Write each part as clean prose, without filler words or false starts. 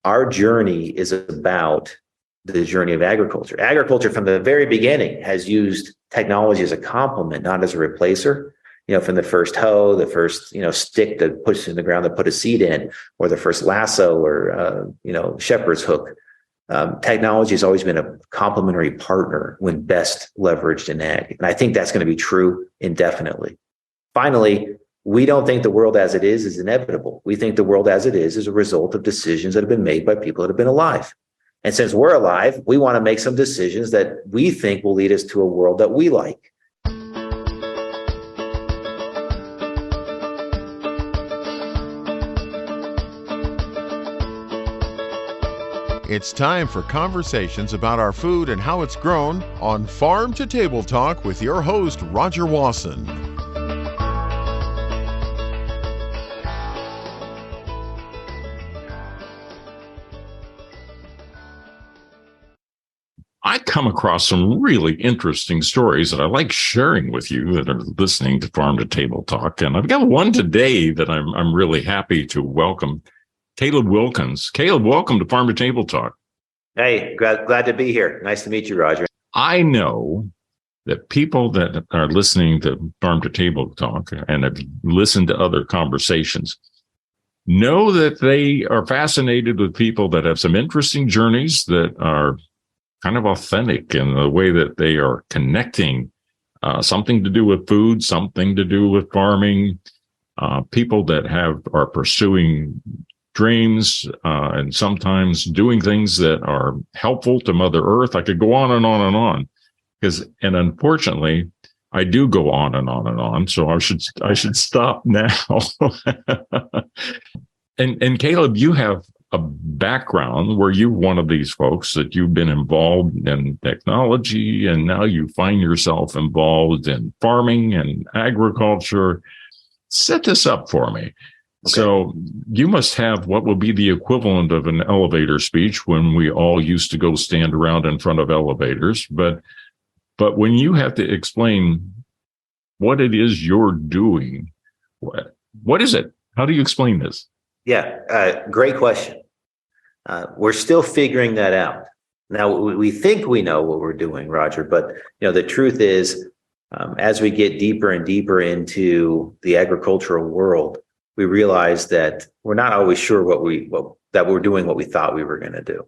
our journey is about the journey of agriculture. Agriculture from the very beginning has used technology as a complement, not as a replacer. From the first hoe, the first, stick that push in the ground to put a seed in, or the first lasso or, shepherd's hook. Technology has always been a complementary partner when best leveraged in ag. And I think that's going to be true indefinitely. Finally, we don't think the world as it is inevitable. We think the world as it is a result of decisions that have been made by people that have been alive. And since we're alive, we want to make some decisions that we think will lead us to a world that we like. It's time for conversations about our food and how it's grown on Farm to Table Talk with your host, Rodger Wasson. I come across some really interesting stories that I like sharing with you that are listening to Farm to Table Talk. And I've got one today that I'm really happy to welcome. Caleb Wilkins. Caleb, welcome to Farm to Table Talk. Hey, glad to be here. Nice to meet you, Rodger. I know that people that are listening to Farm to Table Talk and have listened to other conversations know that they are fascinated with people that have some interesting journeys that are kind of authentic in the way that they are connecting something to do with food, something to do with farming, people that are pursuing dreams and sometimes doing things that are helpful to Mother Earth. I could go on and on and on, and unfortunately, I do go on and on and on. So I should stop now. And Caleb, you have a background where you're one of these folks that you've been involved in technology, and now you find yourself involved in farming and agriculture. Set this up for me. Okay. So you must have what will be the equivalent of an elevator speech when we all used to go stand around in front of elevators. But when you have to explain what it is you're doing, what is it? How do you explain this? Yeah, great question. We're still figuring that out. Now, we think we know what we're doing, Rodger, but the truth is, as we get deeper and deeper into the agricultural world, we realize that we're not always sure that we're doing what we thought we were going to do.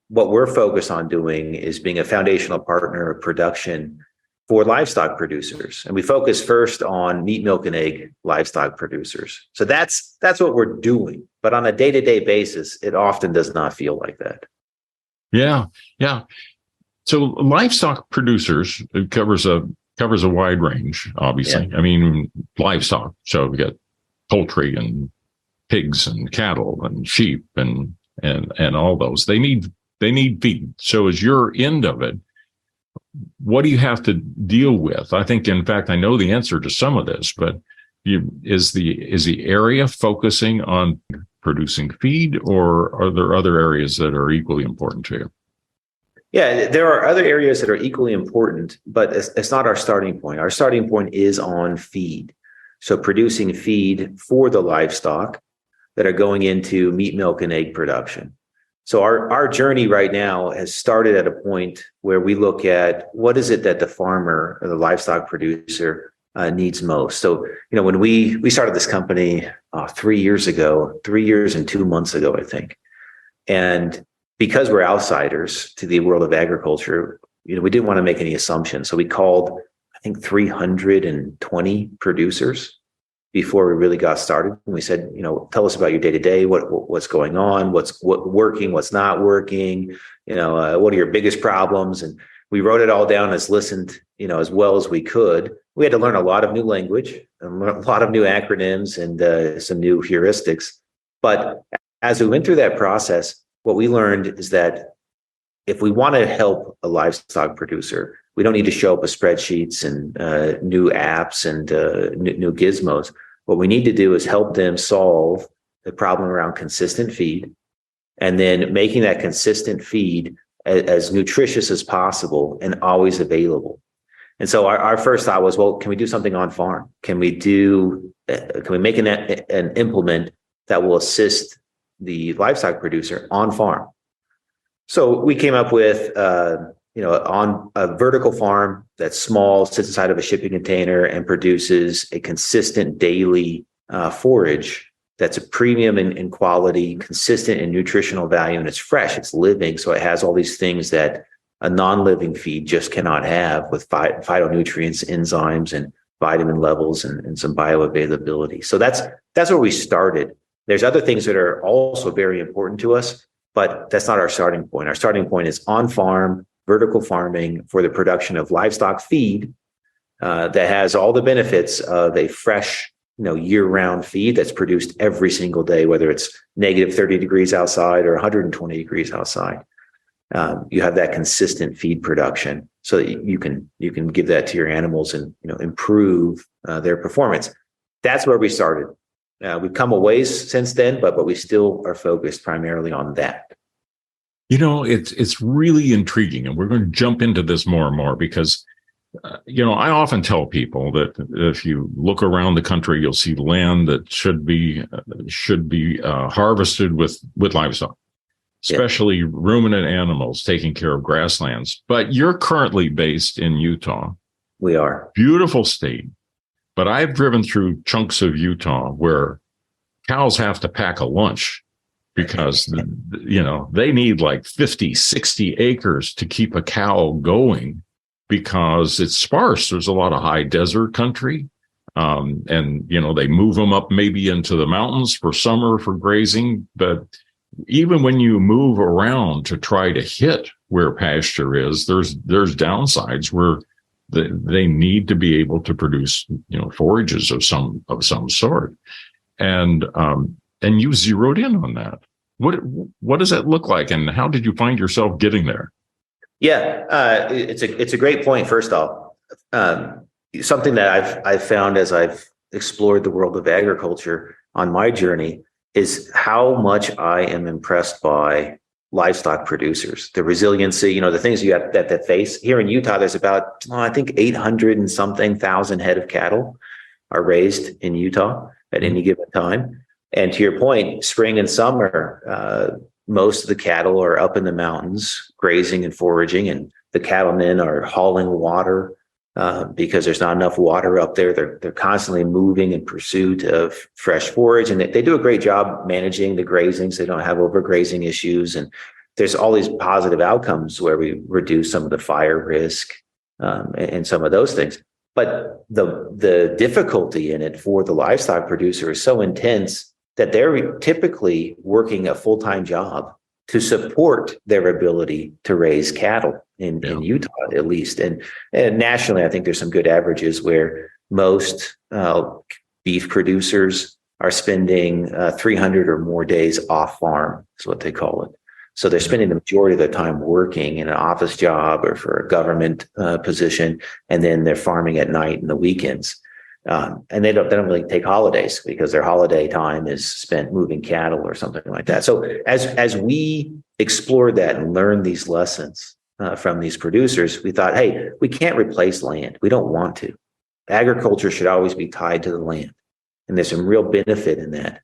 What we're focused on doing is being a foundational partner of production for livestock producers. And we focus first on meat, milk, and egg livestock producers. So that's what we're doing. But on a day-to-day basis, it often does not feel like that. Yeah. So livestock producers, it covers a wide range, obviously. Yeah. I mean, livestock. So we got poultry and pigs and cattle and sheep and all those. They need feed. So as your end of it, what do you have to deal with? I think, in fact, I know the answer to some of this, but is the area focusing on producing feed, or are there other areas that are equally important to you? Yeah, there are other areas that are equally important, but it's not our starting point. Our starting point is on feed. So producing feed for the livestock that are going into meat, milk, and egg production. So our journey right now has started at a point where we look at what is it that the farmer or the livestock producer needs most. So, when we started this company 3 years and 2 months ago, I think. And because we're outsiders to the world of agriculture, we didn't want to make any assumptions. So we called, I think, 320 producers before we really got started. And we said, tell us about your day-to-day, what's going on, what's working, what's not working, what are your biggest problems? And we wrote it all down, listened, as well as we could. We had to learn a lot of new language, and a lot of new acronyms, and some new heuristics. But as we went through that process, what we learned is that if we want to help a livestock producer, we don't need to show up with spreadsheets and new apps and new gizmos. What we need to do is help them solve the problem around consistent feed, and then making that consistent feed as nutritious as possible and always available. And so our first thought was, well, can we do something on farm? Can we make an implement that will assist the livestock producer on farm. So we came up with, on a vertical farm that's small, sits inside of a shipping container and produces a consistent daily forage that's a premium in quality, consistent in nutritional value, and it's fresh, it's living. So it has all these things that a non-living feed just cannot have, with phytonutrients, enzymes, and vitamin levels and some bioavailability. So that's where we started. There's other things that are also very important to us, but that's not our starting point. Our starting point is on-farm, vertical farming for the production of livestock feed that has all the benefits of a fresh, year-round feed that's produced every single day, whether it's negative 30 degrees outside or 120 degrees outside. You have that consistent feed production so that you can give that to your animals and improve their performance. That's where we started. We've come a ways since then, but we still are focused primarily on that. It's really intriguing, and we're going to jump into this more and more because I often tell people that if you look around the country, you'll see land that should be harvested with livestock, especially ruminant animals taking care of grasslands. But you're currently based in Utah. We are. Beautiful state. But I've driven through chunks of Utah where cows have to pack a lunch because, they need like 50, 60 acres to keep a cow going because it's sparse. There's a lot of high desert country. And they move them up maybe into the mountains for summer for grazing. But even when you move around to try to hit where pasture is, there's downsides where they need to be able to produce, forages of some sort. And you zeroed in on that. What does that look like? And how did you find yourself getting there? Yeah, it's a great point. First off, something that I've found as I've explored the world of agriculture on my journey is how much I am impressed by livestock producers, the resiliency, the things you have that face. Here in Utah, there's about, I think 800 and something thousand head of cattle are raised in Utah at any given time. And to your point, spring and summer, most of the cattle are up in the mountains grazing and foraging, and the cattlemen are hauling water because there's not enough water up there. They're constantly moving in pursuit of fresh forage, and they do a great job managing the grazing so they don't have overgrazing issues. And there's all these positive outcomes where we reduce some of the fire risk and some of those things. But the difficulty in it for the livestock producer is so intense that they're typically working a full-time job to support their ability to raise cattle in Utah, at least. And nationally, I think there's some good averages where most beef producers are spending 300 or more days off farm, is what they call it. So they're spending the majority of their time working in an office job or for a government position, and then they're farming at night and the weekends. And they don't really take holidays because their holiday time is spent moving cattle or something like that. So as we explored that and learned these lessons from these producers, we thought, hey, we can't replace land. We don't want to. Agriculture should always be tied to the land. And there's some real benefit in that.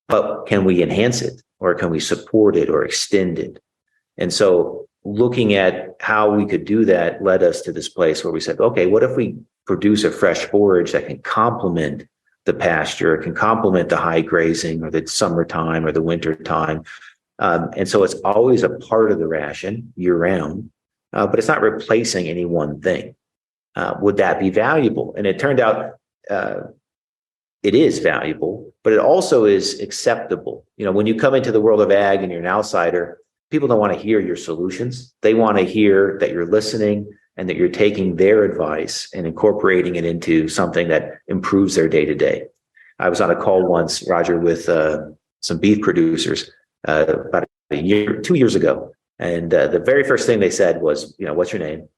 But can we enhance it, or can we support it or extend it? And so looking at how we could do that led us to this place where we said, okay, what if we produce a fresh forage that can complement the pasture, can complement the high grazing or the summertime or the winter time. And so it's always a part of the ration year round, but it's not replacing any one thing. Would that be valuable? And it turned out it is valuable, but it also is acceptable. When you come into the world of ag and you're an outsider, people don't want to hear your solutions. They want to hear that you're listening and that you're taking their advice and incorporating it into something that improves their day-to-day. I was on a call once, Rodger, with some beef producers about 2 years ago. And the very first thing they said was, what's your name?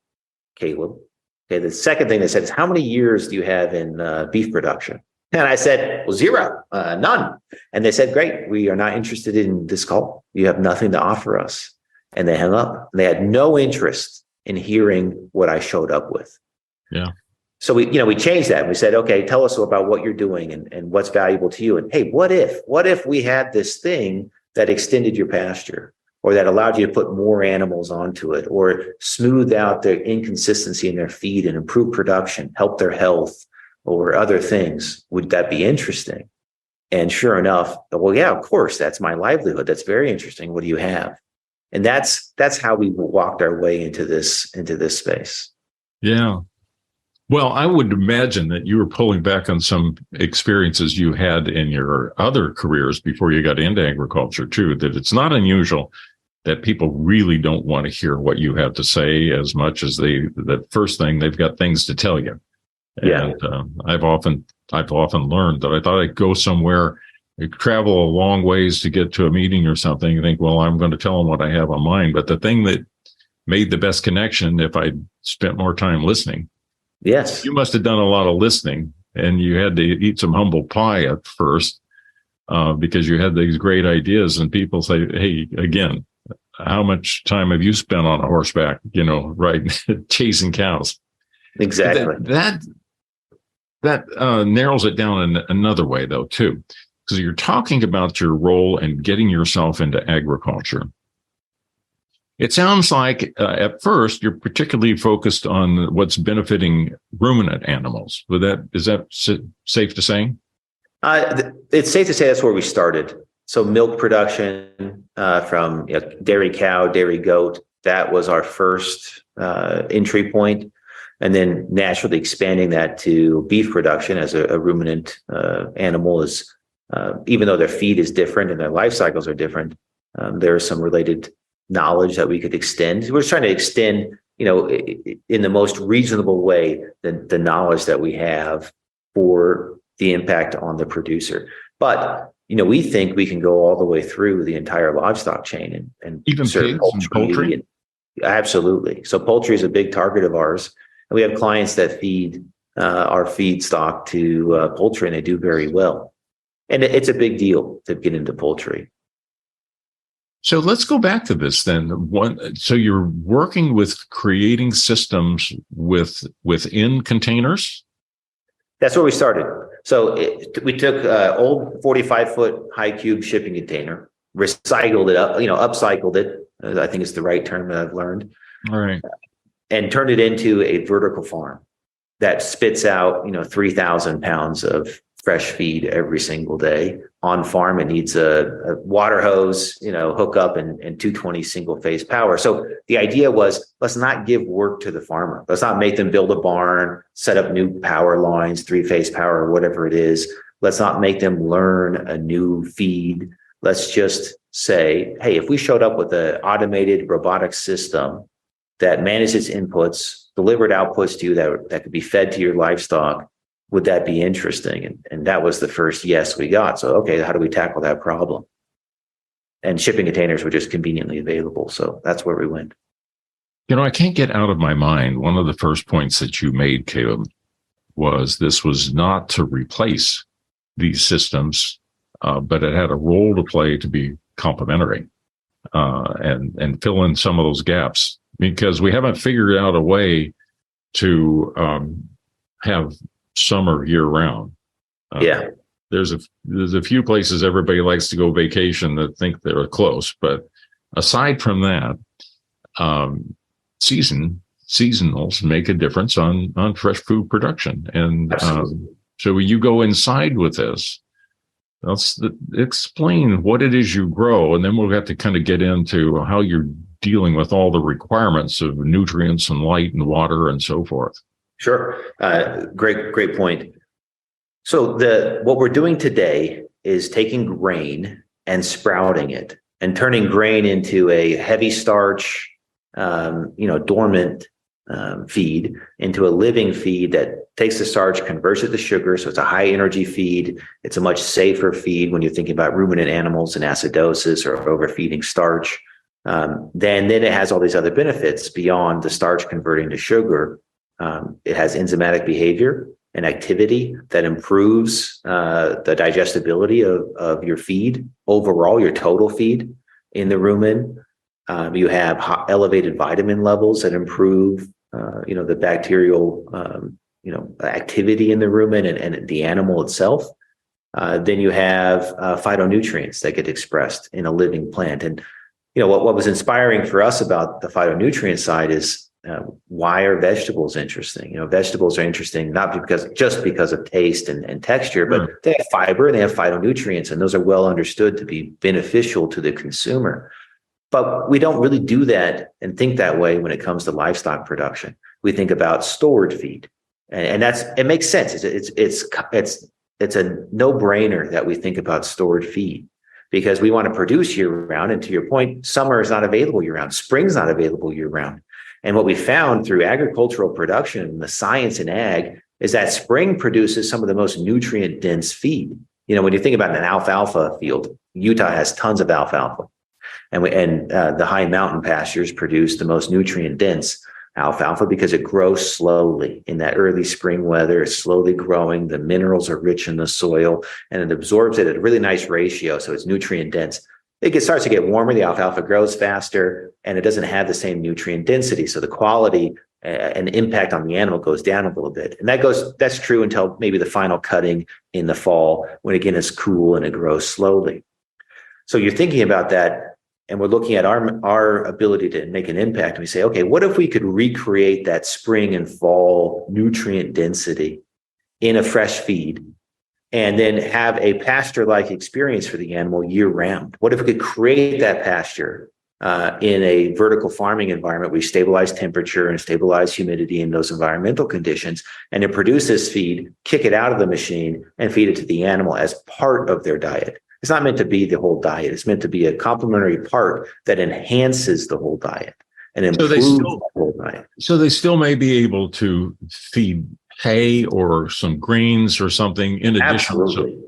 Caleb. Okay. The second thing they said is, how many years do you have in beef production? And I said, well, 0, none. And they said, great, we are not interested in this call. You have nothing to offer us. And they hung up. They had no interest in hearing what I showed up with. Yeah. So we changed that. We said, okay, tell us about what you're doing and what's valuable to you. And hey, what if we had this thing that extended your pasture, or that allowed you to put more animals onto it, or smooth out the inconsistency in their feed and improve production, help their health, or other things, would that be interesting? And sure enough, well, yeah, of course, that's my livelihood. That's very interesting. What do you have? And that's how we walked our way into this space. Yeah. Well, I would imagine that you were pulling back on some experiences you had in your other careers before you got into agriculture too, that it's not unusual that people really don't want to hear what you have to say as much as the first thing, they've got things to tell you. Yeah. And I've often learned that I thought I'd go somewhere, I'd travel a long ways to get to a meeting or something, and think, well, I'm going to tell them what I have on mind. But the thing that made the best connection, if I spent more time listening. Yes. You must have done a lot of listening, and you had to eat some humble pie at first because you had these great ideas, and people say, hey, again, how much time have you spent on a horseback, right, chasing cows? Exactly. That narrows it down in another way, though, too, because you're talking about your role in getting yourself into agriculture. It sounds like at first you're particularly focused on what's benefiting ruminant animals. Is that safe to say? It's safe to say that's where we started. So milk production from dairy cow, dairy goat, that was our first entry point. And then naturally expanding that to beef production as a ruminant animal is, even though their feed is different and their life cycles are different, there is some related knowledge that we could extend. We're trying to extend, in the most reasonable way, the knowledge that we have for the impact on the producer. But, we think we can go all the way through the entire livestock chain and even pigs and poultry. Absolutely. So poultry is a big target of ours. And we have clients that feed our feed stock to poultry, and they do very well. And it's a big deal to get into poultry. So let's go back to this then. So you're working with creating systems within containers? That's where we started. So we took old 45-foot high cube shipping container, recycled it up, upcycled it. I think it's the right term that I've learned. All right. And turned it into a vertical farm that spits out, 3,000 pounds of fresh feed every single day. On farm, it needs a water hose, hook up and 220 single phase power. So the idea was, let's not give work to the farmer. Let's not make them build a barn, set up new power lines, 3-phase power, or whatever it is. Let's not make them learn a new feed. Let's just say, hey, if we showed up with an automated robotic system that manages inputs, delivered outputs to you that could be fed to your livestock, would that be interesting? And that was the first yes we got. So, okay, how do we tackle that problem? And shipping containers were just conveniently available. So that's where we went. I can't get out of my mind, one of the first points that you made, Caleb, was this was not to replace these systems, but it had a role to play to be complementary and fill in some of those gaps, because we haven't figured out a way to have summer year round. There's a few places everybody likes to go vacation that think they're close, but aside from that, seasonals make a difference on fresh food production. And so when you go inside with this, let's explain what it is you grow, and then we'll have to kind of get into how you're dealing with all the requirements of nutrients and light and water and so forth. Sure. Great point. So what we're doing today is taking grain and sprouting it and turning grain into a heavy starch, dormant feed into a living feed that takes the starch, converts it to sugar. So it's a high energy feed. It's a much safer feed when you're thinking about ruminant animals and acidosis or overfeeding starch. Then it has all these other benefits beyond the starch converting to sugar. It has enzymatic behavior and activity that improves the digestibility of your feed overall, your total feed in the rumen. You have elevated vitamin levels that improve, the bacterial, activity in the rumen and the animal itself. Then you have phytonutrients that get expressed in a living plant. And what was inspiring for us about the phytonutrient side is why are vegetables interesting? Vegetables are interesting not just because of taste and texture, but they have fiber and they have phytonutrients, and those are well understood to be beneficial to the consumer. But we don't really do that and think that way when it comes to livestock production. We think about stored feed, and it makes sense. It's a no-brainer that we think about stored feed, because we want to produce year-round. And to your point, summer is not available year-round. Spring's not available year-round. And what we found through agricultural production and the science in ag is that spring produces some of the most nutrient-dense feed. When you think about an alfalfa field, Utah has tons of alfalfa. And the high mountain pastures produce the most nutrient-dense alfalfa because it grows slowly in that early spring weather. It's slowly growing. The minerals are rich in the soil, and it absorbs it at a really nice ratio. So it's nutrient dense. It starts to get warmer. The alfalfa grows faster, and it doesn't have the same nutrient density. So the quality and impact on the animal goes down a little bit. And that's true until maybe the final cutting in the fall, when again it's cool and it grows slowly. So you're thinking about that. And we're looking at our ability to make an impact. And we say, okay, what if we could recreate that spring and fall nutrient density in a fresh feed, and then have a pasture-like experience for the animal year-round? What if we could create that pasture in a vertical farming environment? We stabilize temperature and stabilize humidity in those environmental conditions, and then produce this feed, kick it out of the machine, and feed it to the animal as part of their diet. It's not meant to be the whole diet. It's meant to be a complementary part that enhances the whole diet and improves the whole diet. So they still may be able to feed hay or some greens or something in addition. Absolutely.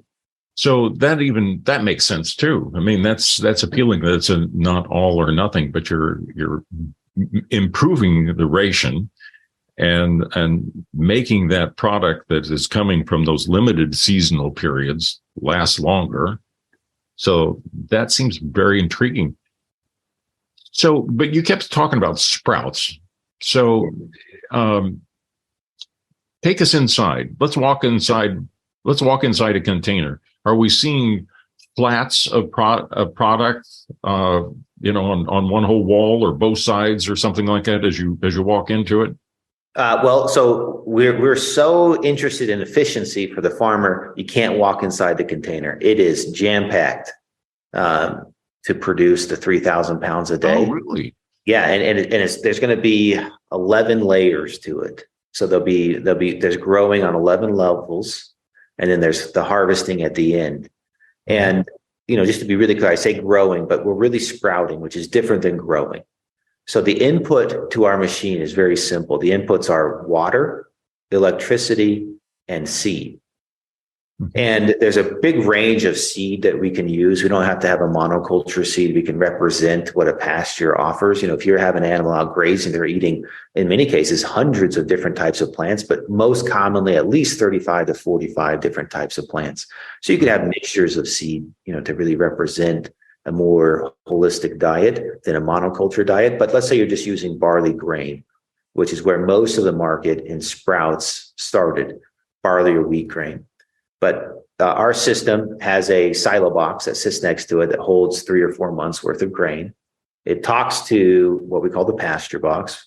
So that makes sense too. I mean, that's appealing. That's not all or nothing, but you're improving the ration and making that product that is coming from those limited seasonal periods last longer. So that seems very intriguing. So, but you kept talking about sprouts. So, take us inside. Let's walk inside a container. Are we seeing flats of product, on one whole wall or both sides or something like that as you walk into it? So we're so interested in efficiency for the farmer, you can't walk inside the container. It is jam-packed to produce the 3,000 pounds a day. Oh, really? Yeah, and there's going to be 11 layers to it. So there's growing on 11 levels, and then there's the harvesting at the end. And just to be really clear, I say growing, but we're really sprouting, which is different than growing. So the input to our machine is very simple. The inputs are water, electricity, and seed. And there's a big range of seed that we can use. We don't have to have a monoculture seed. We can represent what a pasture offers. If you have an animal out grazing, they're eating, in many cases, hundreds of different types of plants, but most commonly at least 35 to 45 different types of plants. So you could have mixtures of seed, to really represent a more holistic diet than a monoculture diet. But let's say you're just using barley grain, which is where most of the market in sprouts started, barley or wheat grain. But our system has a silo box that sits next to it that holds 3 or 4 months worth of grain. It talks to what we call the PastureBox.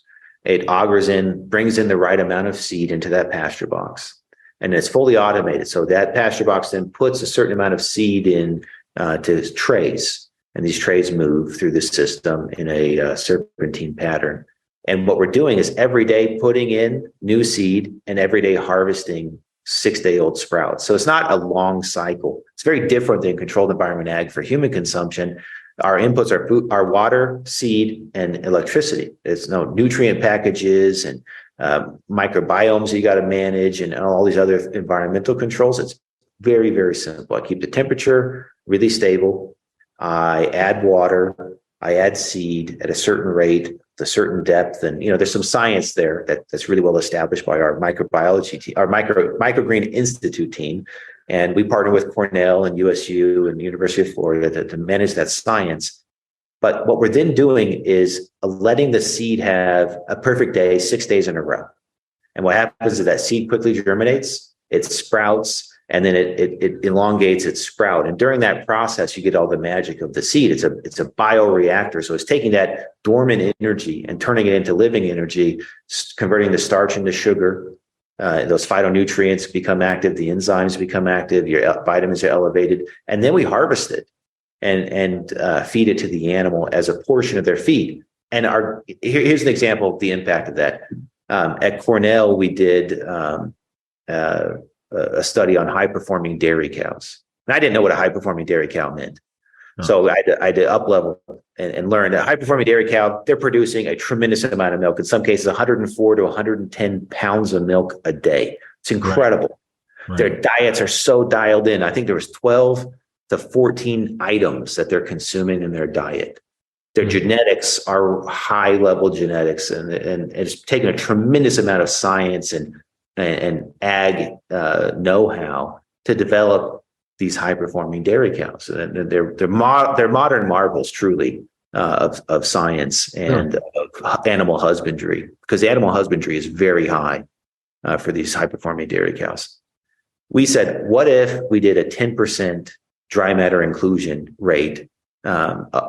It augers in, brings in the right amount of seed into that PastureBox, and it's fully automated. So that PastureBox then puts a certain amount of seed in to trays, and these trays move through the system in a serpentine pattern. And what we're doing is every day putting in new seed and every day harvesting 6-day-old sprouts. So it's not a long cycle. It's very different than controlled environment ag for human consumption. Our inputs are food, our water, seed, and electricity. There's no nutrient packages and microbiomes you got to manage and all these other environmental controls. It's very, very simple. I keep the temperature really stable. I add water. I add seed at a certain rate, a certain depth, and there's some science there that's really well established by our microbiology team, our microgreen institute team, and we partner with Cornell and USU and the University of Florida to manage that science. But what we're then doing is letting the seed have a perfect day, 6 days in a row. And what happens is that seed quickly germinates, it sprouts, and then it elongates its sprout. And during that process, you get all the magic of the seed. It's a bioreactor. So it's taking that dormant energy and turning it into living energy, converting the starch into sugar. Those phytonutrients become active, the enzymes become active, your vitamins are elevated, and then we harvest it and feed it to the animal as a portion of their feed. And here's an example of the impact of that. At Cornell, we did a study on high-performing dairy cows. And I didn't know what a high-performing dairy cow meant. So I had to up level and learn that high-performing dairy cow, they're producing a tremendous amount of milk. In some cases, 104 to 110 pounds of milk a day. It's incredible. Right. Their diets are so dialed in. I think there was 12 to 14 items that they're consuming in their diet. Their genetics are high-level genetics, and it's taken a tremendous amount of science and ag know-how to develop these high-performing dairy cows. And they're modern marvels, truly, of science and of animal husbandry, because the animal husbandry is very high for these high-performing dairy cows. We said, what if we did a 10% dry matter inclusion rate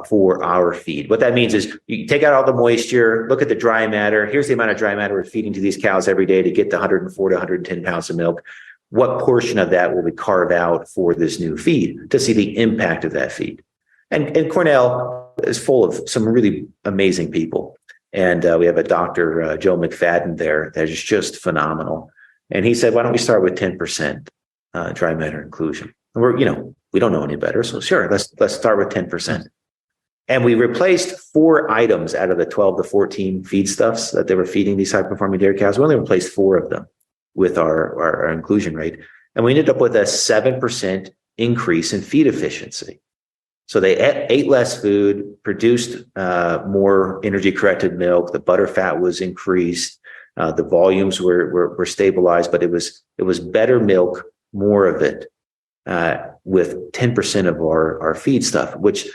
for our feed? What that means is you take out all the moisture, look at the dry matter. Here's the amount of dry matter we're feeding to these cows every day to get the 104 to 110 pounds of milk. What portion of that will we carve out for this new feed to see the impact of that feed? And Cornell is full of some really amazing people. And we have a Dr. Joe McFadden there that is just phenomenal. And he said, why don't we start with 10% dry matter inclusion? And we don't know any better. So sure, let's start with 10%. And we replaced 4 items out of the 12 to 14 feedstuffs that they were feeding these high-performing dairy cows. We only replaced 4 of them with our inclusion rate. And we ended up with a 7% increase in feed efficiency. So they ate less food, produced more energy-corrected milk. The butter fat was increased. The volumes were stabilized, but it was better milk, more of it, with 10% of our feed stuff, which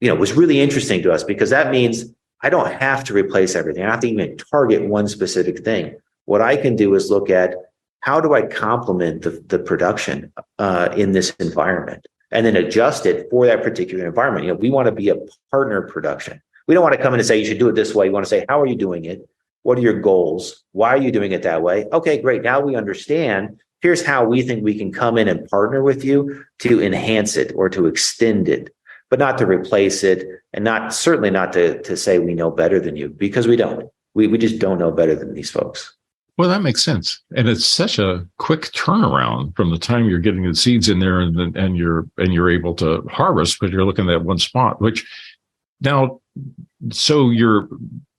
was really interesting to us, because that means I don't have to replace everything. I don't have to even target one specific thing. What I can do is look at how do I complement the production in this environment, and then adjust it for that particular environment. We want to be a partner production. We don't want to come in and say, you should do it this way. You want to say, how are you doing it? What are your goals? Why are you doing it that way? Okay, great. Now we understand. Here's how we think we can come in and partner with you to enhance it or to extend it, but not to replace it, and certainly not to say we know better than you, because we don't. We just don't know better than these folks. Well, that makes sense. And it's such a quick turnaround from the time you're getting the seeds in there and you're able to harvest, but you're looking at one spot, which now, so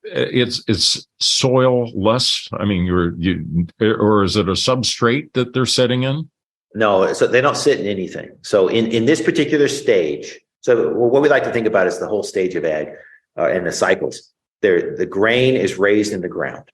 it's soil less. I mean, or is it a substrate that they're setting in? No, so they don't sit in anything. So in this particular stage, so what we like to think about is the whole stage of ag and the cycles. The grain is raised in the ground,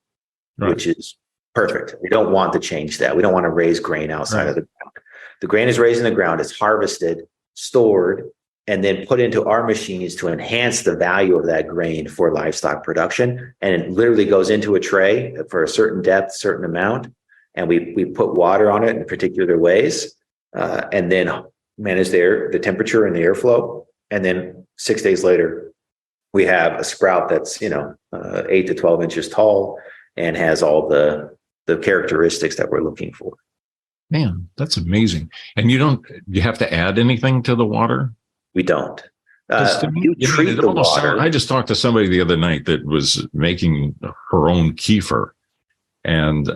right, which is perfect. We don't want to change that. We don't want to raise grain outside of the ground. The grain is raised in the ground, it's harvested, stored, and then put into our machines to enhance the value of that grain for livestock production. And it literally goes into a tray for a certain depth, certain amount. And we put water on it in particular ways, and then manage the temperature and the airflow. And then 6 days later, we have a sprout that's 8 to 12 inches tall and has all the characteristics that we're looking for. Man, that's amazing. And you have to add anything to the water? We don't. Treat the water. I just talked to somebody the other night that was making her own kefir and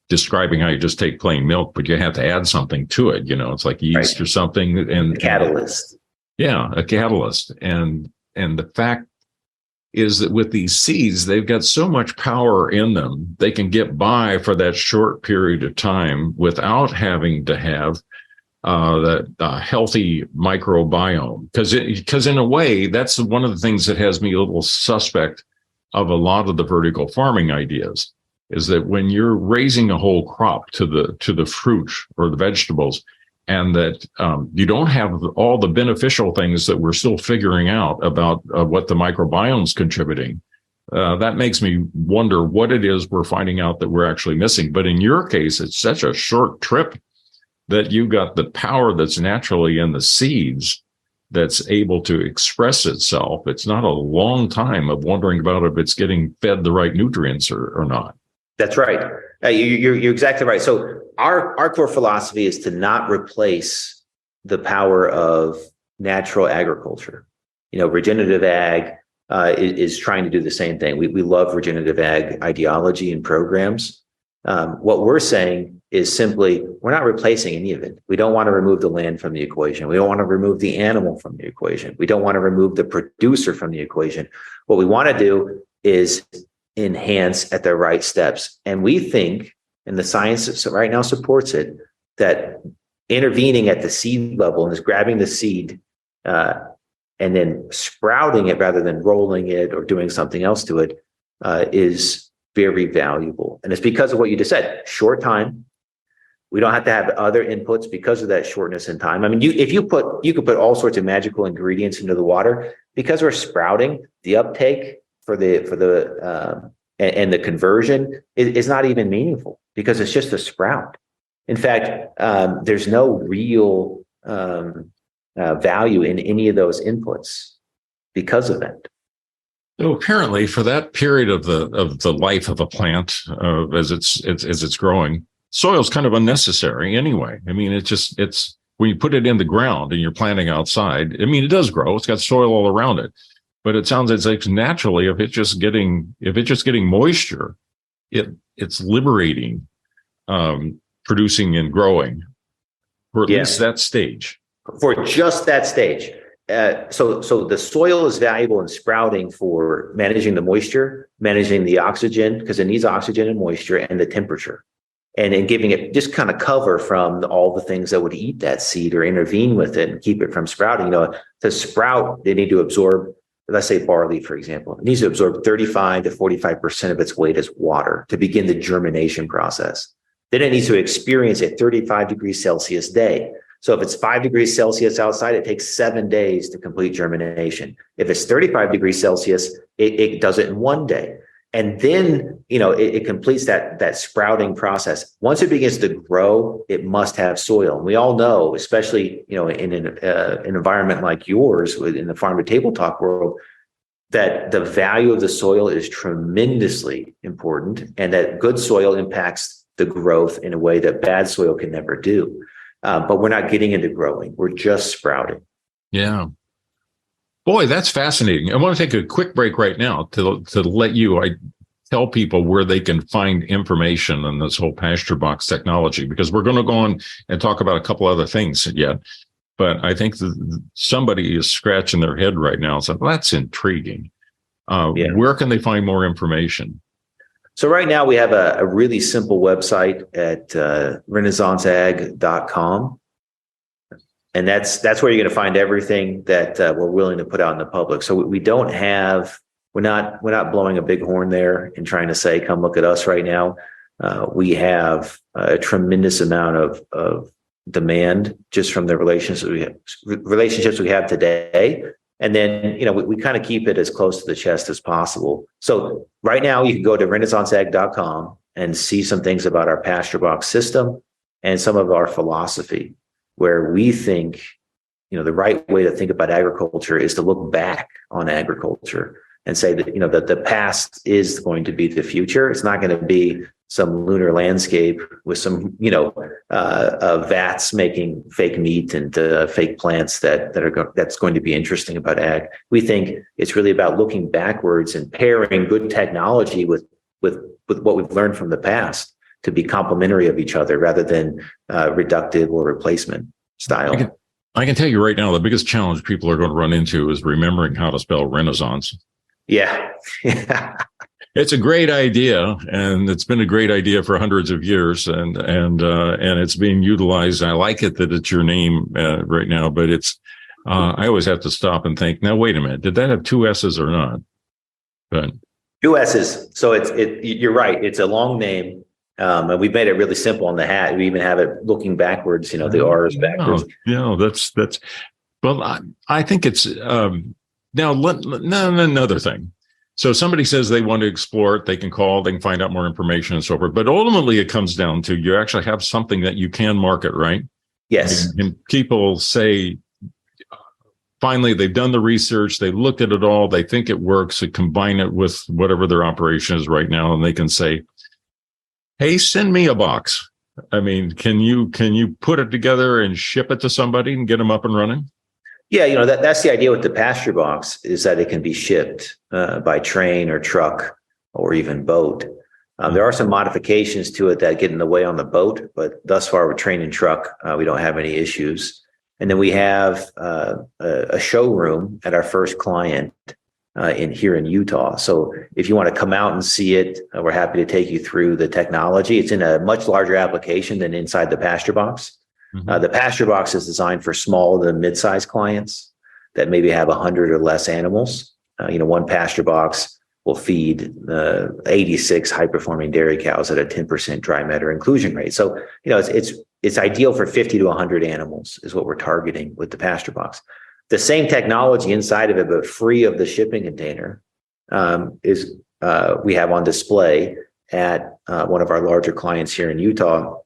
describing how you just take plain milk, but you have to add something to it. It's like yeast, right, or something. And a catalyst. Yeah, a catalyst. And the fact is that with these seeds, they've got so much power in them, they can get by for that short period of time without having to have that healthy microbiome. Because in a way, that's one of the things that has me a little suspect of a lot of the vertical farming ideas, is that when you're raising a whole crop to the fruit or the vegetables, and that you don't have all the beneficial things that we're still figuring out about what the microbiome's contributing. That makes me wonder what it is we're finding out that we're actually missing. But in your case, it's such a short trip that you got the power that's naturally in the seeds that's able to express itself. It's not a long time of wondering about if it's getting fed the right nutrients or not. That's right. You're exactly right. So our core philosophy is to not replace the power of natural agriculture. Regenerative ag is trying to do the same thing. We love regenerative ag ideology and programs. What we're saying is simply, we're not replacing any of it. We don't want to remove the land from the equation. We don't want to remove the animal from the equation. We don't want to remove the producer from the equation. What we want to do is enhance at the right steps. And we think, and the science right now supports it, that intervening at the seed level and is grabbing the seed and then sprouting it rather than rolling it or doing something else to it is very valuable. And it's because of what you just said, short time. We don't have to have other inputs because of that shortness in time. I mean, you could put all sorts of magical ingredients into the water. Because we're sprouting, the uptake for the and the conversion is not even meaningful because it's just a sprout. In fact, there's no real value in any of those inputs because of that. So apparently, for that period of the life of a plant, as it's growing, soil is kind of unnecessary anyway. I mean, it's when you put it in the ground and you're planting outside. I mean, it does grow; it's got soil all around it, but it sounds like naturally, if it's just getting moisture, it's liberating, producing and growing, for at least that stage. For just that stage. So the soil is valuable in sprouting for managing the moisture, managing the oxygen, because it needs oxygen and moisture, and the temperature, and in giving it just kind of cover from all the things that would eat that seed or intervene with it and keep it from sprouting. To sprout, they need to absorb, let's say barley, for example, it needs to absorb 35 to 45% of its weight as water to begin the germination process. Then it needs to experience a 35 degrees Celsius day. So if it's 5 degrees Celsius outside, it takes 7 days to complete germination. If it's 35 degrees Celsius, it does it in 1 day. And then, it completes that sprouting process. Once it begins to grow, it must have soil. And we all know, especially, in an environment like yours, in the farm to table talk world, that the value of the soil is tremendously important, and that good soil impacts the growth in a way that bad soil can never do. But we're not getting into growing. We're just sprouting. Yeah. Boy, that's fascinating. I want to take a quick break right now to let you tell people where they can find information on this whole PastureBox technology, because we're going to go on and talk about a couple other things yet. But I think somebody is scratching their head right now and saying, well, that's intriguing. Where can they find more information? So right now we have a really simple website at renaissanceag.com. And that's where you're going to find everything that we're willing to put out in the public. So we're not blowing a big horn there and trying to say, come look at us right now. We have a tremendous amount of demand just from the relationships we have today. And then, we kind of keep it as close to the chest as possible. So right now you can go to renaissanceag.com and see some things about our PastureBox system and some of our philosophy, where we think, the right way to think about agriculture is to look back on agriculture and say that, that the past is going to be the future. It's not going to be some lunar landscape with some, vats making fake meat and fake plants that's going to be interesting about ag. We think it's really about looking backwards and pairing good technology with what we've learned from the past to be complementary of each other rather than reductive or replacement style. I can tell you right now, the biggest challenge people are going to run into is remembering how to spell Renaissance. Yeah. It's a great idea, and it's been a great idea for hundreds of years, and it's being utilized. I like it that it's your name right now, but it's I always have to stop and think, now wait a minute, did that have 2 S's or not? But 2 S's. So you're right. It's a long name. And we've made it really simple on the hat. We even have it looking backwards, the R is backwards. Well, I think it's now another thing. So somebody says they want to explore it, they can call, they can find out more information and so forth. But ultimately, it comes down to you actually have something that you can market, right? Yes. And people say, finally, they've done the research, they looked at it all, they think it works, they combine it with whatever their operation is right now, and they can say, hey, send me a box. I mean, can you put it together and ship it to somebody and get them up and running? Yeah, that's the idea with the PastureBox, is that it can be shipped by train or truck or even boat. There are some modifications to it that get in the way on the boat, but thus far with train and truck, we don't have any issues. And then we have a showroom at our first client here in Utah. So if you want to come out and see it, we're happy to take you through the technology. It's in a much larger application than inside the PastureBox. The PastureBox is designed for small to mid-sized clients that maybe have 100 or less animals. One PastureBox will feed 86 high-performing dairy cows at a 10% dry matter inclusion rate. So, it's ideal for 50 to 100 animals is what we're targeting with the PastureBox. The same technology inside of it, but free of the shipping container, is we have on display at one of our larger clients here in Utah.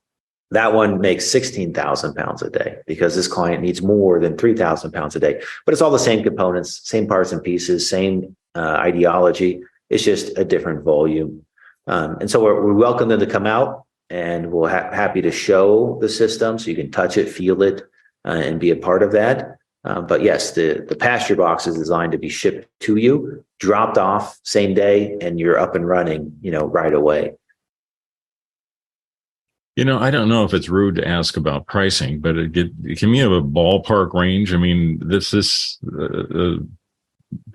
That one makes 16,000 pounds a day because this client needs more than 3,000 pounds a day. But it's all the same components, same parts and pieces, same ideology. It's just a different volume. And so we welcome them to come out, and we're happy to show the system so you can touch it, feel it, and be a part of that. But yes, the PastureBox is designed to be shipped to you, dropped off same day, and you're up and running, right away. I don't know if it's rude to ask about pricing, but can we have a ballpark range? I mean, this is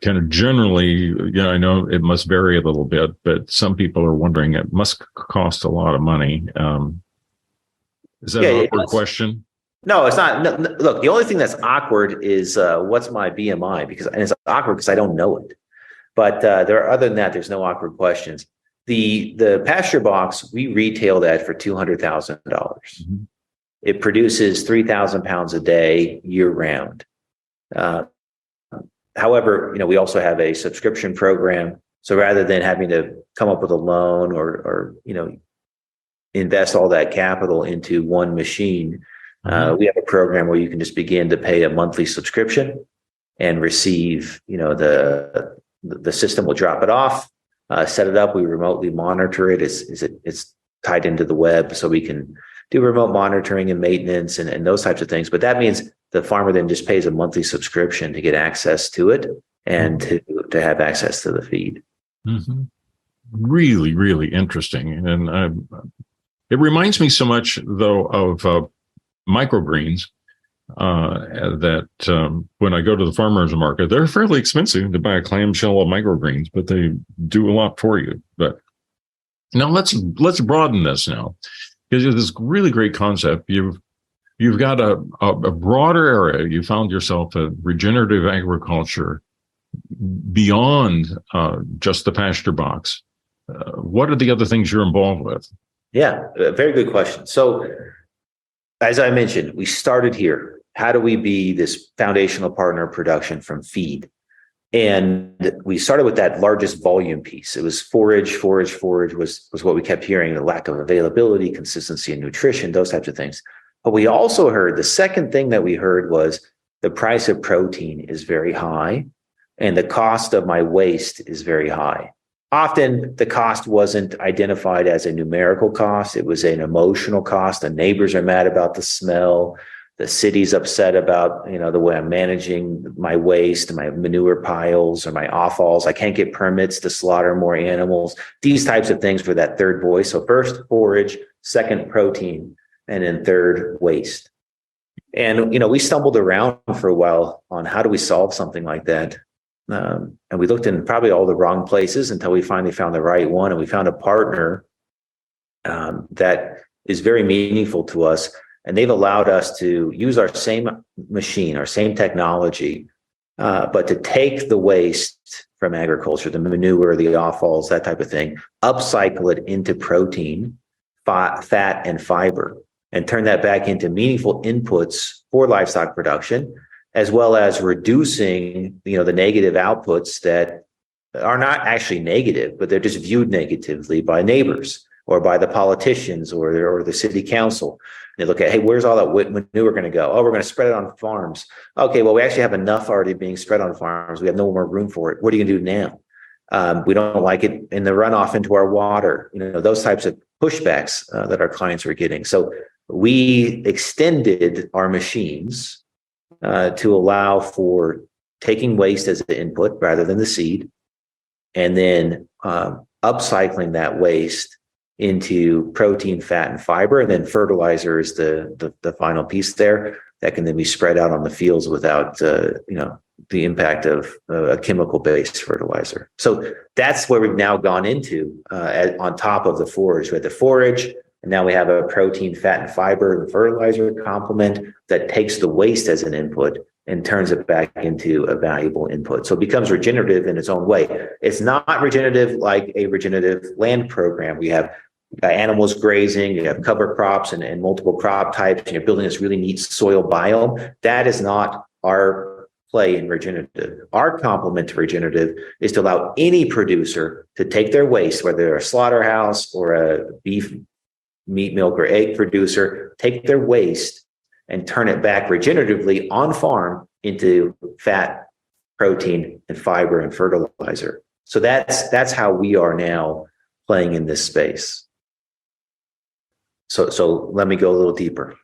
kind of generally, I know it must vary a little bit, but some people are wondering it must cost a lot of money. Is that an awkward question? No, it's not. No, look, the only thing that's awkward is what's my BMI, and it's awkward because I don't know it. But other than that, there's no awkward questions. The PastureBox, we retail that for $200,000. Mm-hmm. It produces 3,000 pounds a day year round. However, we also have a subscription program. So rather than having to come up with a loan or invest all that capital into one machine, we have a program where you can just begin to pay a monthly subscription and receive, the system will drop it off. Set it up. We remotely monitor it. It's tied into the web, so we can do remote monitoring and maintenance and those types of things. But that means the farmer then just pays a monthly subscription to get access to it and to have access to the feed. Mm-hmm. Really, really interesting. And it reminds me so much, though, of microgreens. That when I go to the farmers market, they're fairly expensive to buy a clamshell of microgreens, but they do a lot for you. But now let's broaden this now, because it's this really great concept. You've got a broader area. You found yourself a regenerative agriculture beyond just the PastureBox. What are the other things you're involved with? Yeah, very good question. So, as I mentioned, we started here. How do we be this foundational partner of production from feed? And we started with that largest volume piece. It was forage was what we kept hearing, the lack of availability, consistency, and nutrition, those types of things. But we also heard, the second thing that we heard was the price of protein is very high and the cost of my waste is very high. Often the cost wasn't identified as a numerical cost. It was an emotional cost. The neighbors are mad about the smell. The city's upset about, the way I'm managing my waste, my manure piles or my offals. I can't get permits to slaughter more animals. These types of things for that third voice. So first forage, second protein, and then third waste. And, we stumbled around for a while on how do we solve something like that. And we looked in probably all the wrong places until we finally found the right one. And we found a partner that is very meaningful to us. And they've allowed us to use our same machine, our same technology, but to take the waste from agriculture, the manure, the offals, that type of thing, upcycle it into protein, fat, and fiber, and turn that back into meaningful inputs for livestock production, as well as reducing, the negative outputs that are not actually negative, but they're just viewed negatively by neighbors or by the politicians or the city council. They look at, hey, where's all that manure going to go? Oh, we're going to spread it on farms. Okay, well, we actually have enough already being spread on farms. We have no more room for it. What are you going to do now? We don't like it in the runoff into our water. Those types of pushbacks that our clients are getting. So we extended our machines to allow for taking waste as the input rather than the seed, and then upcycling that waste into protein, fat, and fiber. And then fertilizer is the final piece there that can then be spread out on the fields without the impact of a chemical-based fertilizer. So that's where we've now gone into on top of the forage. We had the forage, and now we have a protein, fat, and fiber and fertilizer complement that takes the waste as an input and turns it back into a valuable input. So it becomes regenerative in its own way. It's not regenerative like a regenerative land program. We have animals grazing, you have cover crops and multiple crop types, and you're building this really neat soil biome. That is not our play in regenerative. Our complement to regenerative is to allow any producer to take their waste, whether they're a slaughterhouse or a beef, meat, milk, or egg producer, take their waste and turn it back regeneratively on farm into fat, protein, and fiber and fertilizer. So that's how we are now playing in this space. So let me go a little deeper.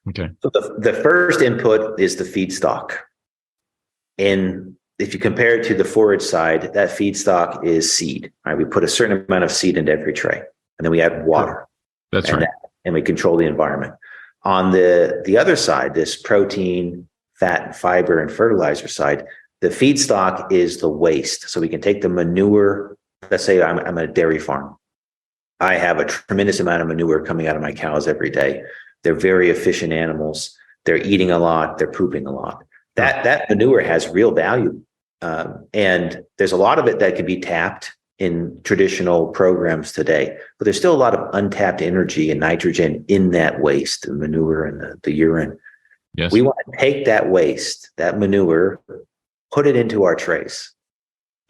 Okay. So the first input is the feedstock. And if you compare it to the forage side, that feedstock is seed. Right? We put a certain amount of seed into every tray, and then we add water. That's right. And we control the environment. On the other side, this protein, fat, fiber, and fertilizer side, the feedstock is the waste. So we can take the manure. Let's say I'm a dairy farm. I have a tremendous amount of manure coming out of my cows every day. They're very efficient animals. They're eating a lot. They're pooping a lot. That manure has real value. And there's a lot of it that can be tapped in traditional programs today, but there's still a lot of untapped energy and nitrogen in that waste, the manure and the urine. Yes. We want to take that waste, that manure, put it into our trays.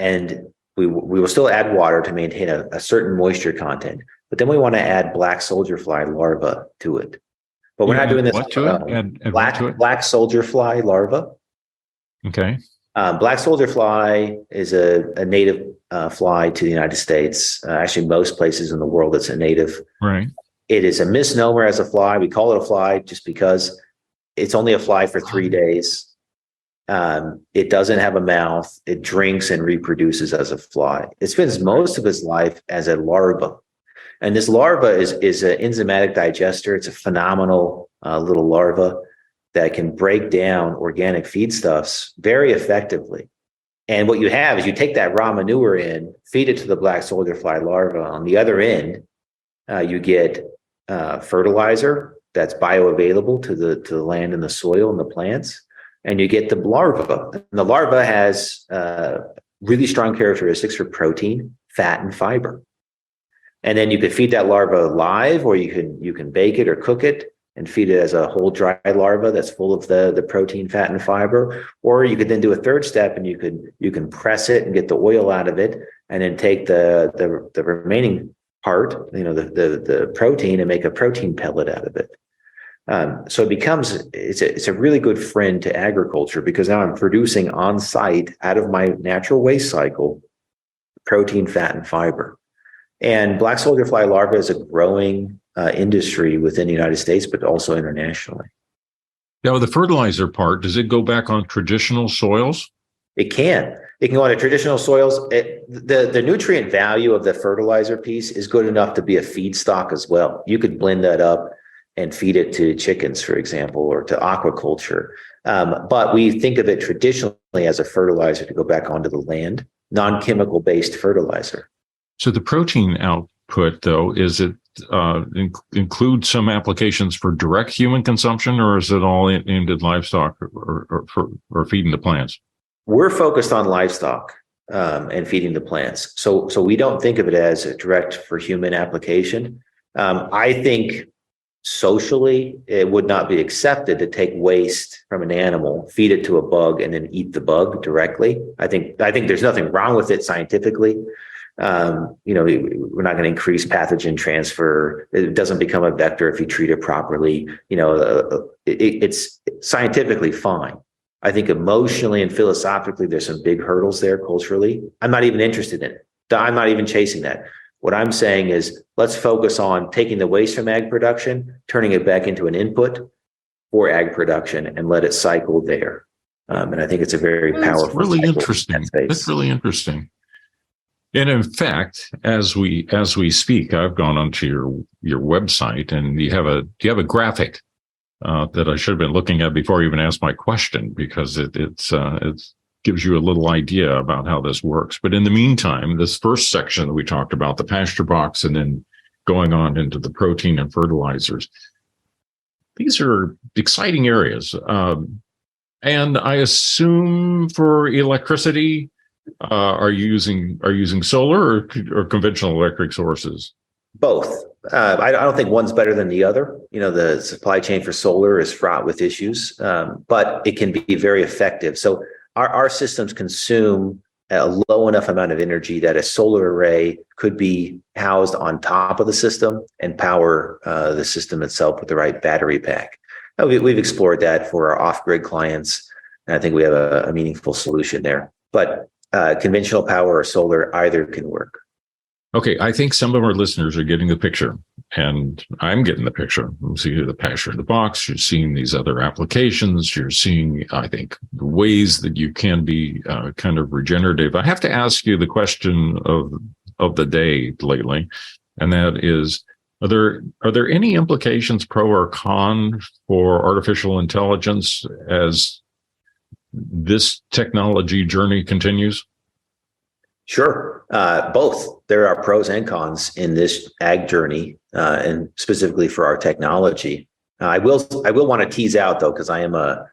And we will still add water to maintain a certain moisture content, but then we want to add black soldier fly larvae to it. But we're not doing this. What to it? Add black, what to it? Black soldier fly larvae. Okay. Black soldier fly is a native fly to the United States. Actually, most places in the world, it's a native. Right. It is a misnomer as a fly. We call it a fly just because it's only a fly for 3 days. It doesn't have a mouth. It drinks and reproduces as a fly. It spends most of its life as a larva. And this larva is an enzymatic digester. It's a phenomenal little larva that can break down organic feedstuffs very effectively. And what you have is you take that raw manure in, feed it to the black soldier fly larva. On the other end, you get fertilizer that's bioavailable to the land and the soil and the plants. And you get the larva. And the larva has really strong characteristics for protein, fat, and fiber. And then you could feed that larva live, or you can bake it or cook it and feed it as a whole dry larva that's full of the protein, fat, and fiber. Or you could then do a third step and you can press it and get the oil out of it, and then take the remaining part, the protein, and make a protein pellet out of it. So it becomes it's a really good friend to agriculture, because now I'm producing on site out of my natural waste cycle protein, fat, and fiber. And black soldier fly larva is a growing industry within the United States, but also internationally. Now, the fertilizer part, does it go back on traditional soils? It can. It can go on to traditional soils. The nutrient value of the fertilizer piece is good enough to be a feedstock as well. You could blend that up and feed it to chickens, for example, or to aquaculture. But we think of it traditionally as a fertilizer to go back onto the land, non-chemical based fertilizer. So the protein output, though, is it include some applications for direct human consumption, or is it all aimed at livestock or feeding the plants? We're focused on livestock and feeding the plants. So we don't think of it as a direct for human application. I think socially, it would not be accepted to take waste from an animal, feed it to a bug, and then eat the bug directly. I think there's nothing wrong with it scientifically. We're not going to increase pathogen transfer. It doesn't become a vector if you treat it properly. It's scientifically fine. I think emotionally and philosophically, there's some big hurdles there culturally. I'm not even interested in it. I'm not even chasing that. What I'm saying is let's focus on taking the waste from ag production, turning it back into an input for ag production, and let it cycle there. And I think it's a very powerful. That's really interesting. That's really interesting. And in fact, as we speak, I've gone onto your website, and you have a graphic that I should have been looking at before I even asked my question, because it gives you a little idea about how this works. But in the meantime, this first section that we talked about, the PastureBox, and then going on into the protein and fertilizers, these are exciting areas. And I assume for electricity, are you using solar or conventional electric sources? Both. I don't think one's better than the other. The supply chain for solar is fraught with issues, but it can be very effective. So our systems consume a low enough amount of energy that a solar array could be housed on top of the system and power the system itself with the right battery pack. We've explored that for our off-grid clients, and I think we have a meaningful solution there. But conventional power or solar, either can work. Okay, I think some of our listeners are getting the picture, and I'm getting the picture. You see the PastureBox, you're seeing these other applications, you're seeing, I think, the ways that you can be kind of regenerative. I have to ask you the question of the day lately, and that is, are there any implications, pro or con, for artificial intelligence as this technology journey continues? Sure. Both. There are pros and cons in this ag journey, and specifically for our technology. I will want to tease out, though, because I am a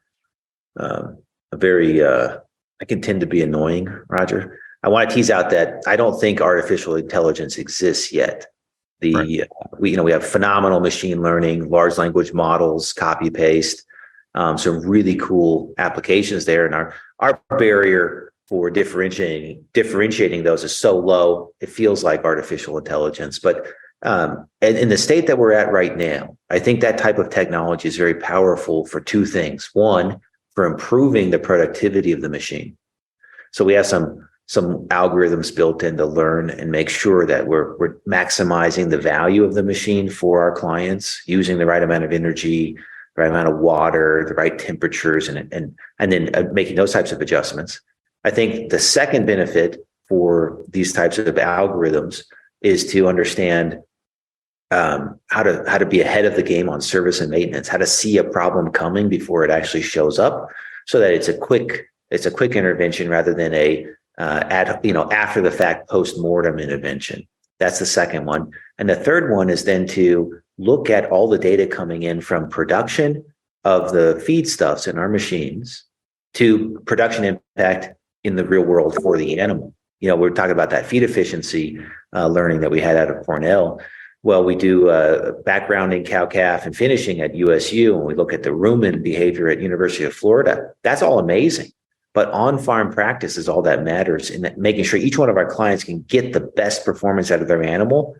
very I can tend to be annoying, Roger. I want to tease out that I don't think artificial intelligence exists yet. Right. We have phenomenal machine learning, large language models, copy paste, some really cool applications there, and our barrier for differentiating those is so low, it feels like artificial intelligence. But in the state that we're at right now, I think that type of technology is very powerful for two things. One, for improving the productivity of the machine. So we have some algorithms built in to learn and make sure that we're maximizing the value of the machine for our clients, using the right amount of energy, the right amount of water, the right temperatures, and then making those types of adjustments. I think the second benefit for these types of algorithms is to understand how to be ahead of the game on service and maintenance, how to see a problem coming before it actually shows up, so that it's a quick intervention rather than after the fact post-mortem intervention. That's the second one. And the third one is then to look at all the data coming in from production of the feedstuffs in our machines to production impact in the real world for the animal. We're talking about that feed efficiency learning that we had out of Cornell. Well, we do backgrounding cow-calf and finishing at USU, and we look at the rumen behavior at University of Florida. That's all amazing. But on-farm practice is all that matters, in that making sure each one of our clients can get the best performance out of their animal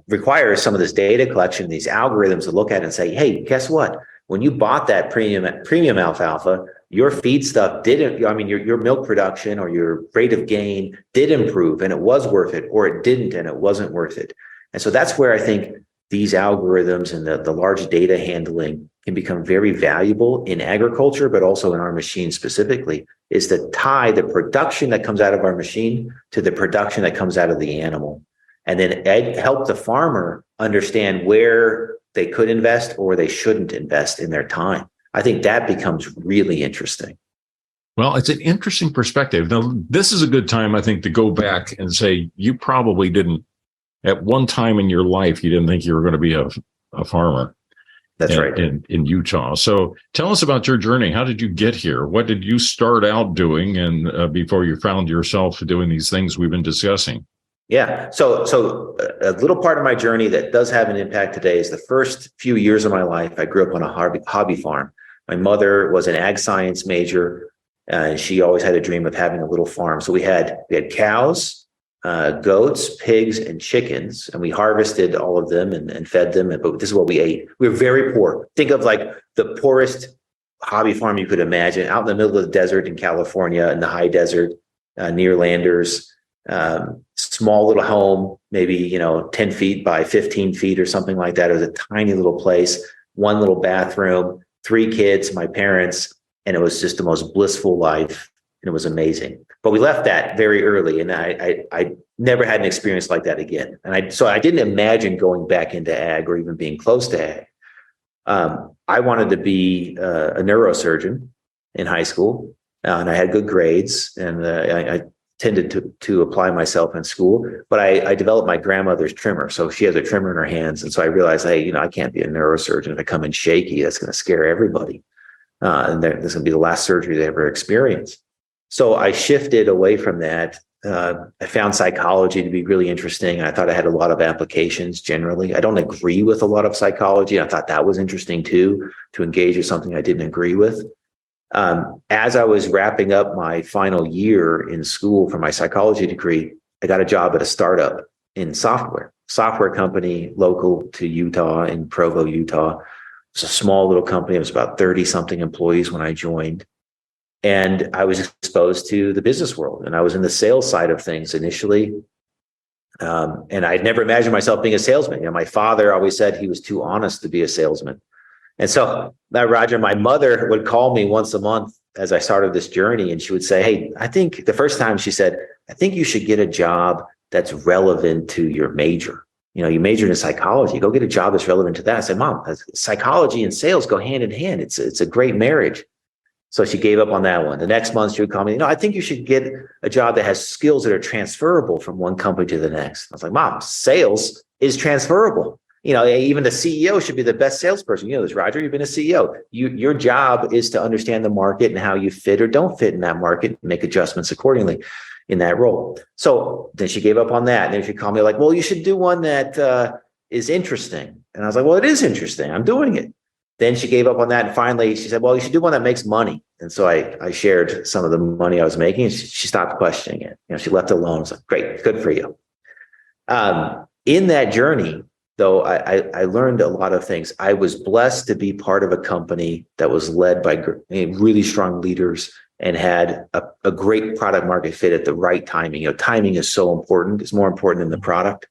requires some of this data collection, these algorithms to look at and say, hey, guess what? When you bought that premium alfalfa, your feed stuff your milk production or your rate of gain did improve and it was worth it, or it didn't and it wasn't worth it. And so that's where I think these algorithms and the large data handling can become very valuable in agriculture, but also in our machine specifically, is to tie the production that comes out of our machine to the production that comes out of the animal. And then help the farmer understand where they could invest or they shouldn't invest in their time. I think that becomes really interesting. Well, it's an interesting perspective. Now, this is a good time, I think, to go back and say, you probably didn't, at one time in your life, you didn't think you were going to be a farmer. That's right. In Utah. So tell us about your journey. How did you get here? What did you start out doing, and before you found yourself doing these things we've been discussing? Yeah. So a little part of my journey that does have an impact today is the first few years of my life, I grew up on a hobby farm. My mother was an ag science major, and she always had a dream of having a little farm. So we had cows, goats, pigs, and chickens, and we harvested all of them and fed them. But this is what we ate. We were very poor. Think of like the poorest hobby farm you could imagine, out in the middle of the desert in California, in the high desert, near landers. Small little home, maybe 10 feet by 15 feet or something like that. It was a tiny little place, one little bathroom, 3 kids, my parents, and it was just the most blissful life, and it was amazing. But we left that very early, and I never had an experience like that again. And so I didn't imagine going back into ag or even being close to ag. I wanted to be a neurosurgeon in high school, and I had good grades, and I tended to apply myself in school, but I developed my grandmother's trimmer. So she has a trimmer in her hands. And so I realized, hey, I can't be a neurosurgeon if I come in shaky. That's going to scare everybody. And this is going to be the last surgery they ever experience. So I shifted away from that. I found psychology to be really interesting. I thought I had a lot of applications generally. I don't agree with a lot of psychology. I thought that was interesting too, to engage with something I didn't agree with. As I was wrapping up my final year in school for my psychology degree, I got a job at a startup in software company local to Utah, in Provo, Utah. It's a small little company. It was about 30 something employees when I joined. And I was exposed to the business world, and I was in the sales side of things initially. And I'd never imagined myself being a salesman. My father always said he was too honest to be a salesman. And so, Rodger, my mother would call me once a month as I started this journey, and she would say, hey, I think the first time she said, I think you should get a job that's relevant to your major. You majored in psychology, go get a job that's relevant to that. I said, Mom, psychology and sales go hand in hand. It's a great marriage. So she gave up on that one. The next month she would call me, I think you should get a job that has skills that are transferable from one company to the next. I was like, Mom, sales is transferable. Even the CEO should be the best salesperson. This, Rodger, you've been a CEO. Your job is to understand the market and how you fit or don't fit in that market and make adjustments accordingly in that role. So then she gave up on that. And then she called me like, well, you should do one that is interesting. And I was like, well, it is interesting. I'm doing it. Then she gave up on that. And finally she said, well, you should do one that makes money. And so I shared some of the money I was making, and she stopped questioning it. She left it alone. I was like, great, good for you. In that journey, though, I learned a lot of things. I was blessed to be part of a company that was led by really strong leaders and had a great product market fit at the right timing. Timing is so important. It's more important than the product.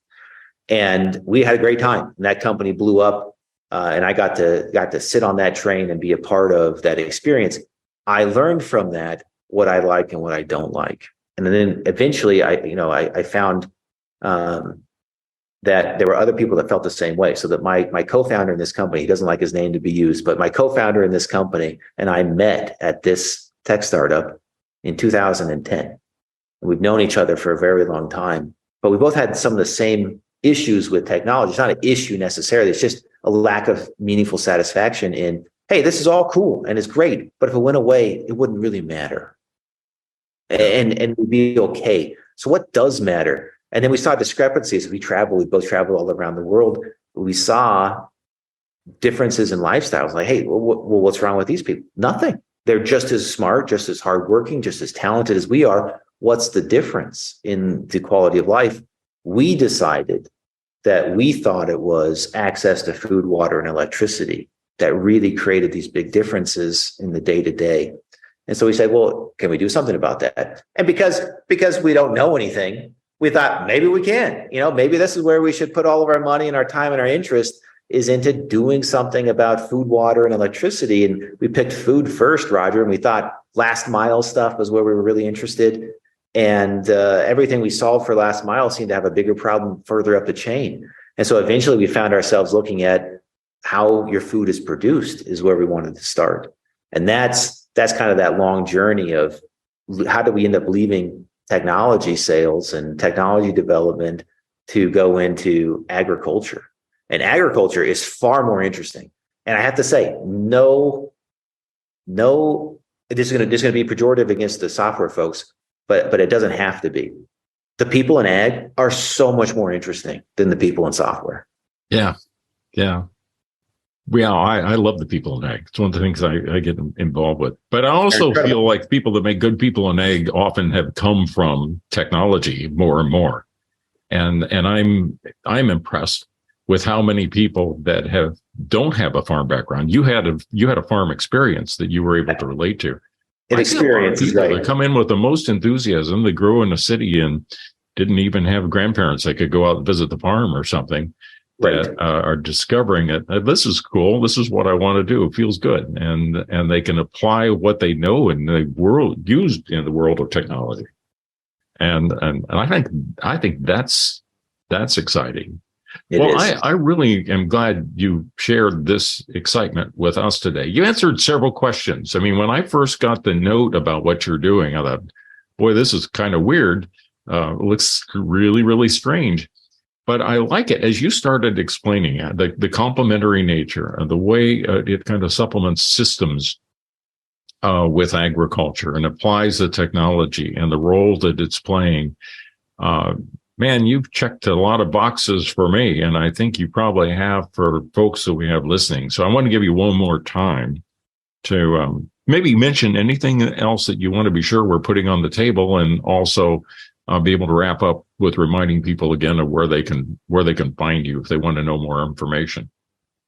And we had a great time. And that company blew up, and I got to sit on that train and be a part of that experience. I learned from that what I like and what I don't like. And then eventually I found that there were other people that felt the same way. So that my co-founder in this company, he doesn't like his name to be used, but my co-founder in this company and I met at this tech startup in 2010. And we've known each other for a very long time, but we both had some of the same issues with technology. It's not an issue necessarily. It's just a lack of meaningful satisfaction in, hey, this is all cool and it's great, but if it went away, it wouldn't really matter. And we'd be okay. So what does matter? And then we saw discrepancies. We both traveled all around the world. We saw differences in lifestyles. Like, hey, what's wrong with these people? Nothing. They're just as smart, just as hardworking, just as talented as we are. What's the difference in the quality of life? We decided that we thought it was access to food, water, and electricity that really created these big differences in the day-to-day. And so we said, well, can we do something about that? And because we don't know anything, we thought maybe we can. Maybe this is where we should put all of our money and our time and our interest is into doing something about food, water, and electricity. And we picked food first, Rodger, and we thought last mile stuff was where we were really interested. And everything we solved for last mile seemed to have a bigger problem further up the chain. And so eventually we found ourselves looking at how your food is produced is where we wanted to start. And that's kind of that long journey of how do we end up leaving technology sales and technology development to go into agriculture. And agriculture is far more interesting. And I have to say, no, this is going to be pejorative against the software folks, but it doesn't have to be. the people in ag are so much more interesting than the people in software. Yeah. Yeah. Yeah, I love the people in ag. It's one of the things I get involved with. But I also feel like people that make good people in ag often have come from technology more and more. And I'm impressed with how many people that don't have a farm background. You had a farm experience that you were able to relate to. An experience is right. They come in with the most enthusiasm. They grew in a city and didn't even have grandparents that could go out and visit the farm or something. Right. That are discovering it. This is cool. This is what I want to do. It feels good, and they can apply what they know in the world, used in the world of technology. And I think that's exciting. I really am glad you shared this excitement with us today. You answered several questions. I mean, when I first got the note about what you're doing, I thought, boy, this is kind of weird. Looks really, really strange. But I like it as you started explaining it, the complementary nature and the way it kind of supplements systems with agriculture and applies the technology and the role that it's playing. Man, you've checked a lot of boxes for me, and I think you probably have for folks that we have listening. So I want to give you one more time to maybe mention anything else that you want to be sure we're putting on the table, and also be able to wrap up with reminding people again of where they can find you if they want to know more information.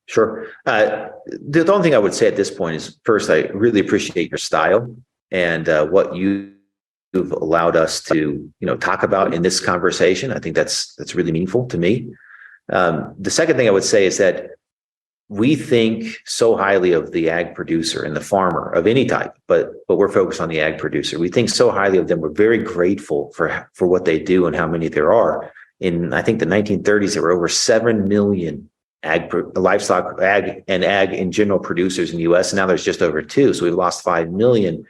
Sure. The only thing I would say at this point is, first, I really appreciate your style and what you've allowed us to talk about in this conversation. I think that's really meaningful to me. The second thing I would say is that we think so highly of the ag producer and the farmer of any type, but we're focused on the ag producer. We think so highly of them. We're very grateful for what they do and how many there are. In, I think, the 1930s, there were over 7 million livestock, ag in general producers in the U.S. And now there's just over 2. So we've lost 5 million.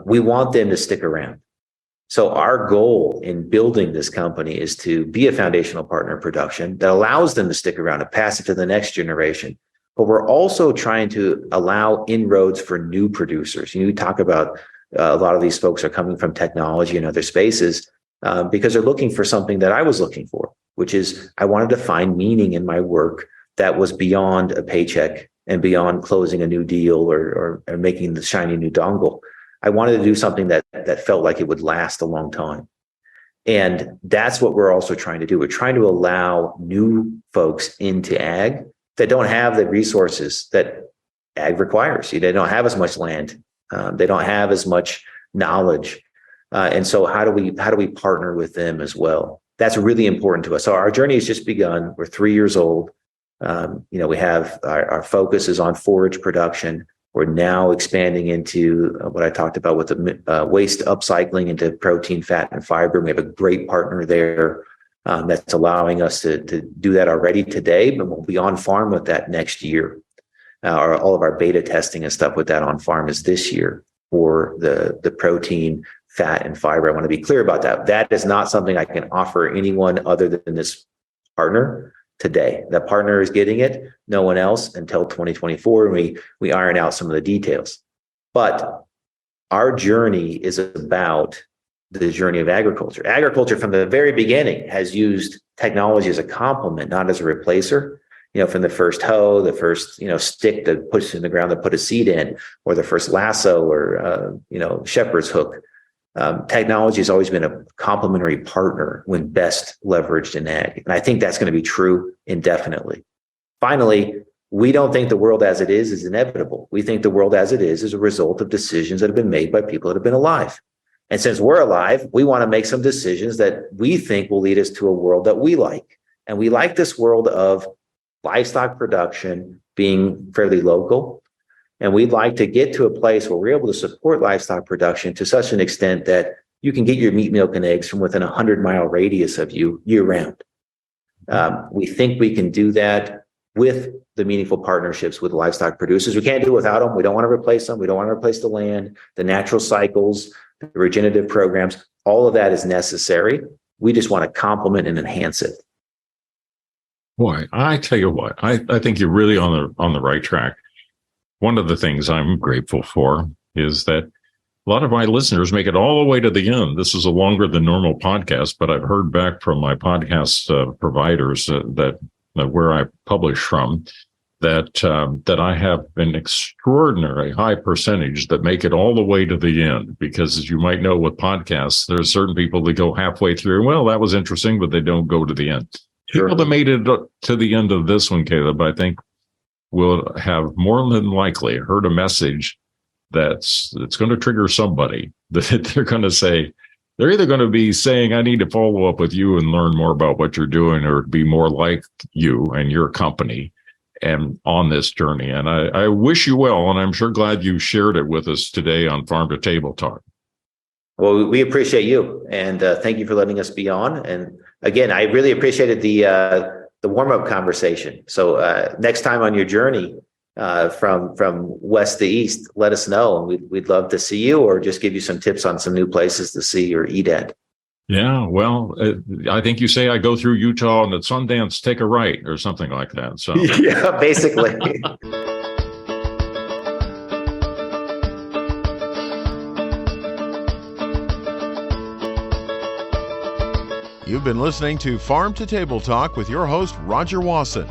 We want them to stick around. So our goal in building this company is to be a foundational partner in production that allows them to stick around and pass it to the next generation. But we're also trying to allow inroads for new producers. You talk about a lot of these folks are coming from technology and other spaces because they're looking for something that I was looking for, which is I wanted to find meaning in my work that was beyond a paycheck and beyond closing a new deal or making the shiny new dongle. I wanted to do something that felt like it would last a long time. And that's what we're also trying to do. We're trying to allow new folks into ag that don't have the resources that ag requires. They don't have as much land. They don't have as much knowledge. And so how do we partner with them as well? That's really important to us. So our journey has just begun. We're 3 years old. We have our focus is on forage production. We're now expanding into what I talked about with the waste upcycling into protein, fat, and fiber. We have a great partner there that's allowing us to do that already today, but we'll be on farm with that next year. All of our beta testing and stuff with that on farm is this year for the protein, fat, and fiber. I want to be clear about that. That is not something I can offer anyone other than this partner today. That partner is getting it, no one else until 2024. And we iron out some of the details. But our journey is about the journey of agriculture. Agriculture from the very beginning has used technology as a complement, not as a replacer. From the first hoe, the first, stick that puts in the ground to put a seed in, or the first lasso or, shepherd's hook. Technology has always been a complementary partner when best leveraged in ag. And I think that's going to be true indefinitely. Finally, we don't think the world as it is inevitable. We think the world as it is a result of decisions that have been made by people that have been alive. And since we're alive, we want to make some decisions that we think will lead us to a world that we like. And we like this world of livestock production being fairly local. And we'd like to get to a place where we're able to support livestock production to such an extent that you can get your meat, milk, and eggs from within a 100-mile radius of you year-round. We think we can do that with the meaningful partnerships with livestock producers. We can't do it without them. We don't want to replace them. We don't want to replace the land, the natural cycles, the regenerative programs. All of that is necessary. We just want to complement and enhance it. Boy, I tell you what, I think you're really on the right track. One of the things I'm grateful for is that a lot of my listeners make it all the way to the end. This is a longer than normal podcast, but I've heard back from my podcast providers that where I publish from that I have an extraordinary high percentage that make it all the way to the end. Because as you might know with podcasts, there are certain people that go halfway through. Well, that was interesting, but they don't go to the end. Sure. People that made it to the end of this one, Caleb, I think will have more than likely heard a message that's going to trigger somebody that they're going to say, they're either going to be saying, I need to follow up with you and learn more about what you're doing, or be more like you and your company and on this journey. And I wish you well, and I'm sure glad you shared it with us today on Farm to Table Talk. Well, we appreciate you, and thank you for letting us be on. And again, I really appreciated the warm-up conversation. So next time on your journey from west to east, let us know, and we'd love to see you, or just give you some tips on some new places to see or eat at. Yeah, well, I think you say I go through Utah and at Sundance, take a right or something like that. So Yeah, basically. You've been listening to Farm to Table Talk with your host, Rodger Wasson.